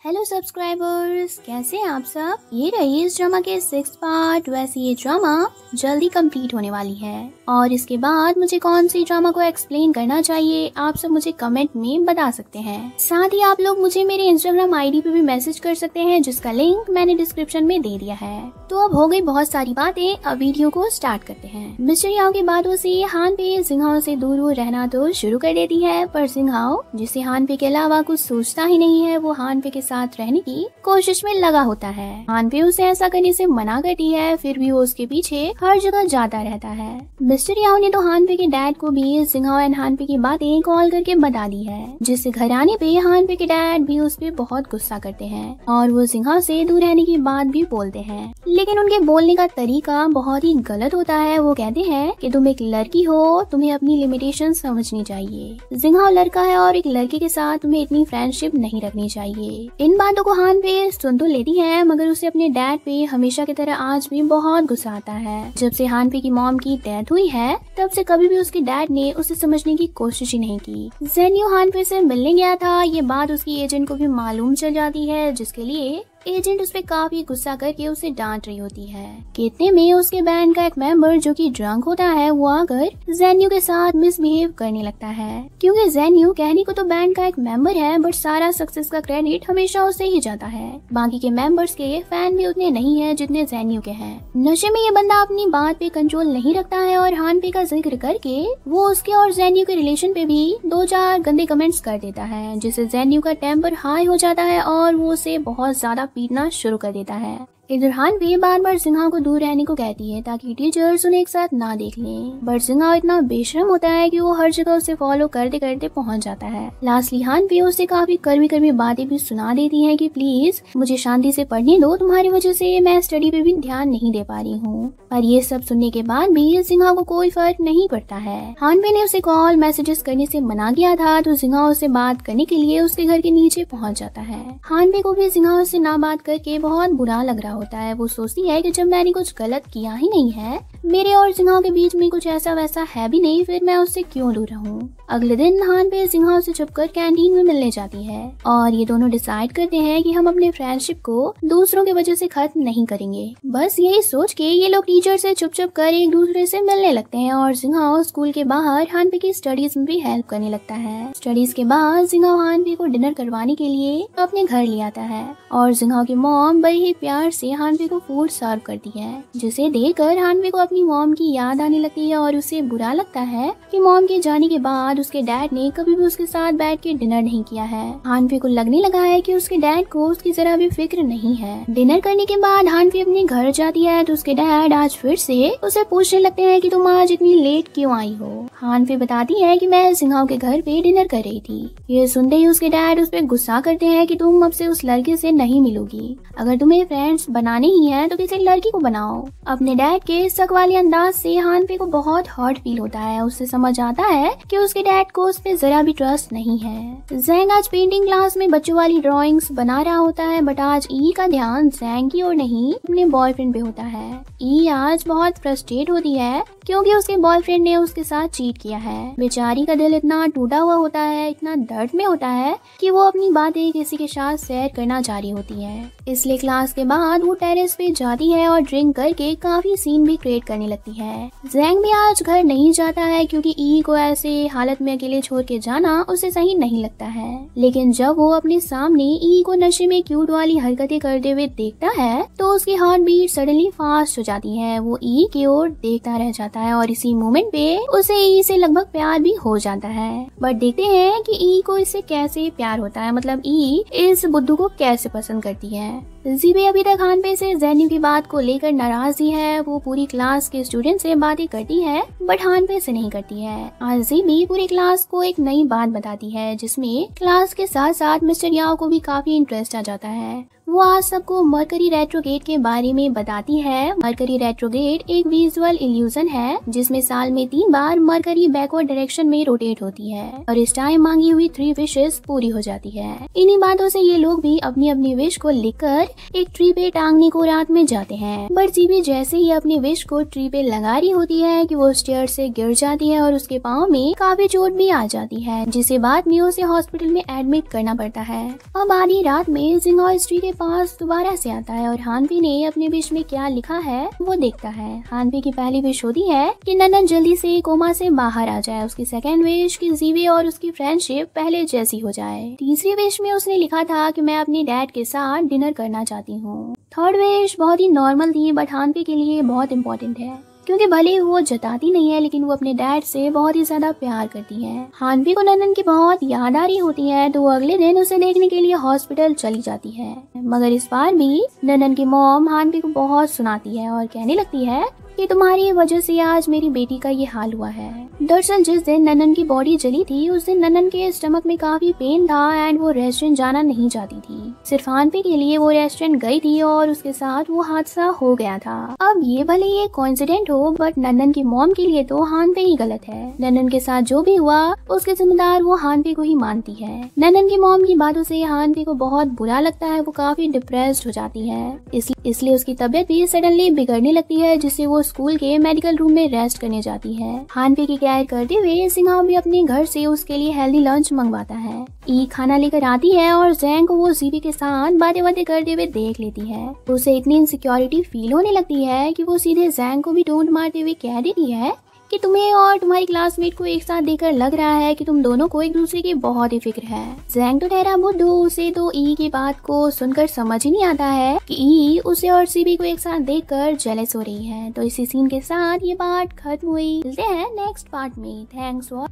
Hello subscribers, कैसे हैं आप सब। ये रही इस ड्रामा के 6th पार्ट। वैसे ये ड्रामा जल्दी कंप्लीट होने वाली है और इसके बाद मुझे कौन सी ड्रामा को एक्सप्लेन करना चाहिए आप सब मुझे कमेंट में बता सकते हैं। साथ ही आप लोग मुझे मेरे इंस्टाग्राम आईडी पे भी मैसेज कर सकते हैं जिसका लिंक मैंने डिस्क्रिप्शन में दे दिया है। तो अब हो गई बहुत सारी बातें, अब वीडियो को स्टार्ट करते हैं। मिस्टर याओ की बातों से हानपे जिंगहाओ से दूर रहना तो शुरू कर देती है, पर जिंगहाओ जिसे हानपे के अलावा कुछ सोचता ही नहीं है वो हानपे के साथ रहने की कोशिश में लगा होता है। हानपे उसे ऐसा करने से मना करती है, फिर भी वो उसके पीछे हर जगह जाता रहता है। मिस्टर याओ ने तो हानपे के डैड को भी जिंगहाओ एंड हानपे की बातें कॉल करके बता दी है, जिससे घर आने पे हानपे के डैड भी उस पे बहुत गुस्सा करते हैं और वो जिंगहाओ से दूर रहने की बात भी बोलते हैं। लेकिन उनके बोलने का तरीका बहुत ही गलत होता है। वो कहते हैं कि तुम एक लड़की हो, तुम्हें अपनी लिमिटेशन समझनी चाहिए। जिंगहाओ लड़का है और एक लड़के के साथ तुम्हें इतनी फ्रेंडशिप नहीं रखनी चाहिए। इन बातों को हानपे सुन तो लेती है, मगर उसे अपने डैड पे हमेशा की तरह आज भी बहुत गुस्सा आता है। जब से हानपे की मॉम की डेथ हुई है तब से कभी भी उसके डैड ने उसे समझने की कोशिश ही नहीं की। ज़ेन्यू हानपे से मिलने गया था, ये बात उसकी एजेंट को भी मालूम चल जाती है, जिसके लिए एजेंट उस पे काफी गुस्सा करके उसे डांट रही होती है। कितने में उसके बैंड का एक मेंबर जो कि ड्रंक होता है वो आकर ज़ेन्यू के साथ मिसबिहेव करने लगता है, क्योंकि ज़ेन्यू कहने को तो बैंड का एक मेंबर है बट सारा सक्सेस का क्रेडिट हमेशा उसे ही जाता है। बाकी के मेंबर्स के फैन भी उतने नहीं है जितने ज़ेन्यू के हैं। नशे में ये बंदा अपनी बात पे कंट्रोल नहीं रखता है और हानपे का जिक्र करके वो उसके और ज़ेन्यू के रिलेशन पे भी 2-4 गंदे कमेंट्स कर देता है, जिससे ज़ेन्यू का टेम्पर हाई हो जाता है और वो उसे बहुत ज्यादा पीटना शुरू कर देता है। इधर हानपे बार बार जिंगहाओ को दूर रहने को कहती है ताकि टीचर्स उन्हें एक साथ ना देख लें, बट जिंगहाओ इतना बेशरम होता है कि वो हर जगह उसे फॉलो करते करते पहुंच जाता है। लास्टली हानपे उसे काफी कड़वी बातें भी सुना देती है कि प्लीज मुझे शांति से पढ़ने दो, तुम्हारी वजह से मैं स्टडी पे भी ध्यान नहीं दे पा रही हूँ। पर ये सब सुनने के बाद भी जिंगहाओ को कोई फर्क नहीं पड़ता है। हानपे ने उसे कॉल मैसेजेस करने से मना किया था तो जिंगहाओ से बात करने के लिए उसके घर के नीचे पहुँच जाता है। हानपे को भी जिंगहाओ से ना बात करके बहुत बुरा लग रहा होता है। वो सोचती है कि जब मैंने कुछ गलत किया ही नहीं है, मेरे और जिंगहाओ के बीच में कुछ ऐसा वैसा है भी नहीं, फिर मैं उससे क्यों दूर रहूं। अगले दिन हानपे जिंगहाओ से छुपकर कैंटीन में मिलने जाती है और ये दोनों डिसाइड करते हैं कि हम अपने फ्रेंडशिप को दूसरों की वजह से खत्म नहीं करेंगे। बस यही सोच के ये लोग टीचर से छुप कर एक दूसरे से मिलने लगते हैं और जिंगहाओ स्कूल के बाहर हानपे की स्टडीज में भी हेल्प करने लगता है। स्टडीज के बाद जिंगहाओ हानपे को डिनर करवाने के लिए अपने घर ले आता है और जिंगहाओ की मॉम बड़े ही प्यार से हानपे को फूड सर्व करती है, जिसे देखकर हानपे को अपनी मॉम की याद आने लगती है और उसे बुरा लगता है कि मॉम के जाने के बाद उसके डैड ने कभी भी उसके साथ बैठ के डिनर नहीं किया है। हानपे को लगने लगा है कि उसके डैड को उसकी जरा भी फिक्र नहीं है। डिनर करने के बाद हानपे अपने घर जाती है तो उसके डैड आज फिर से उसे पूछने लगते हैं कि तुम आज इतनी लेट क्यों आई हो। हानपे बताती है कि मैं जिंगहाओ के घर पे डिनर कर रही थी। ये सुनते ही उसके डैड उस पर गुस्सा करते हैं कि तुम अब से उस लड़के से नहीं मिलोगी, अगर तुम्हें फ्रेंड्स बनाने ही है तो किसी लड़की को बनाओ। अपने डैड के शक वाले अंदाज से हानपे को बहुत हर्ट फील होता है। उसे समझ आता है कि उसके डैड को उस पे जरा भी ट्रस्ट नहीं है। जैंग आज पेंटिंग क्लास में बच्चों वाली ड्राइंग्स बना रहा होता है, बट आज ई का ध्यान जैंग की ओर नहीं अपने बॉयफ्रेंड पे होता है। ई आज बहुत फ्रस्ट्रेट होती है क्योंकि उसके बॉयफ्रेंड ने उसके साथ चीट किया है। बेचारी का दिल इतना टूटा हुआ होता है, इतना दर्द में होता है कि वो अपनी बातें किसी के साथ शेयर करना चाह रही होती है। इसलिए क्लास के बाद वो टेरेस पे जाती है और ड्रिंक करके काफी सीन भी क्रिएट करने लगती है। जैंग भी आज घर नहीं जाता है क्योंकि ई को ऐसे हालत में अकेले छोड़ के जाना उसे सही नहीं लगता है। लेकिन जब वो अपने सामने ई को नशे में क्यूट वाली हरकतें करते हुए देखता है तो उसकी हार्ट बीट सडनली फास्ट हो जाती है। वो ई की ओर देखता रह जाता है और इसी मोमेंट पे उसे ई से लगभग प्यार भी हो जाता है। बट देखते हैं कि ई को इससे कैसे प्यार होता है, मतलब ई इस बुद्धू को कैसे पसंद करती है। जीबे अभी तक हानपे से ज़ेन्यू की बात को लेकर नाराज ही है। वो पूरी क्लास के स्टूडेंट से बातें करती है बट हानपे से नहीं करती है। आज जीबे पूरी क्लास को एक नई बात बताती है जिसमें क्लास के साथ साथ मिस्टर याओ को भी काफी इंटरेस्ट आ जाता है। वो आज सबको मरकरी रेट्रोगेट के बारे में बताती है। मरकरी रेट्रोगेट एक विजुअल इल्यूजन है जिसमें साल में 3 बार मरकरी बैकवर्ड डायरेक्शन में रोटेट होती है और इस टाइम मांगी हुई 3 विशेस पूरी हो जाती है। इन्हीं बातों से ये लोग भी अपनी अपनी विश को लिखकर एक ट्री पे टांगने को रात में जाते हैं। बट जीबी जैसे ही अपनी विश को ट्री पे लगा रही होती है कि वो स्टेयर से गिर जाती है और उसके पाँव में काफी चोट भी आ जाती है, जिसे बाद में उसे हॉस्पिटल में एडमिट करना पड़ता है। अब आधी रात में जिंगहो इस ट्री के पास दोबारा से आता है और हानवी ने अपने विश में क्या लिखा है वो देखता है। हानवी की पहली विश होती है कि ननन जल्दी से कोमा से बाहर आ जाए। उसकी सेकंड विश कि जीबी और उसकी फ्रेंडशिप पहले जैसी हो जाए। तीसरी विश में उसने लिखा था कि मैं अपने डैड के साथ डिनर करना चाहती हूँ। थर्ड विश बहुत ही नॉर्मल थी बट हानवी के लिए बहुत इंपॉर्टेंट है, क्योंकि भले वो जताती नहीं है लेकिन वो अपने डैड से बहुत ही ज्यादा प्यार करती है। हानवी को ननन की बहुत याद आ रही होती है तो वो अगले दिन उसे देखने के लिए हॉस्पिटल चली जाती है। मगर इस बार भी ननन की मॉम हानवी को बहुत सुनाती है और कहने लगती है कि तुम्हारी वजह से आज मेरी बेटी का ये हाल हुआ है। दरअसल जिस दिन ननन की बॉडी जली थी उस दिन ननन के स्टमक में काफी पेन था एंड वो रेस्टोरेंट जाना नहीं चाहती थी। सिर्फ हानवी के लिए वो रेस्टोरेंट गई थी और उसके साथ वो हादसा हो गया था। अब ये भले ये कोइंसिडेंट हो बट ननन की मॉम के लिए तो हानवी ही गलत है। ननन के साथ जो भी हुआ उसके जिम्मेदार वो हानवी को ही मानती है। ननन की मॉम की बातों से हानवी को बहुत बुरा लगता है। वो काफी डिप्रेस्ड हो जाती है, इसलिए उसकी तबीयत भी सडनली बिगड़ने लगती है, जिससे वो स्कूल के मेडिकल रूम में रेस्ट करने जाती है। हानवी की केयर करते हुए जिंगहो भी अपने घर से उसके लिए हेल्दी लंच मंगवाता है। ई खाना लेकर आती है और जैंग को वो जीबी के साथ बातें करते हुए देख लेती है। उसे इतनी इनसिक्योरिटी फील होने लगती है कि वो सीधे जैंग को भी टोंट मारते हुए कह देती है कि तुम्हें और तुम्हारी क्लासमेट को एक साथ देखकर लग रहा है कि तुम दोनों को एक दूसरे की बहुत ही फिक्र है। जैंग तो ठहरा बुद्धू, उसे तो ई की बात को सुनकर समझ ही नहीं आता है कि ई उसे और सीबी को एक साथ देखकर जेलस हो रही है। तो इसी सीन के साथ ये पार्ट खत्म हुई। मिलते हैं नेक्स्ट पार्ट में। Thanks for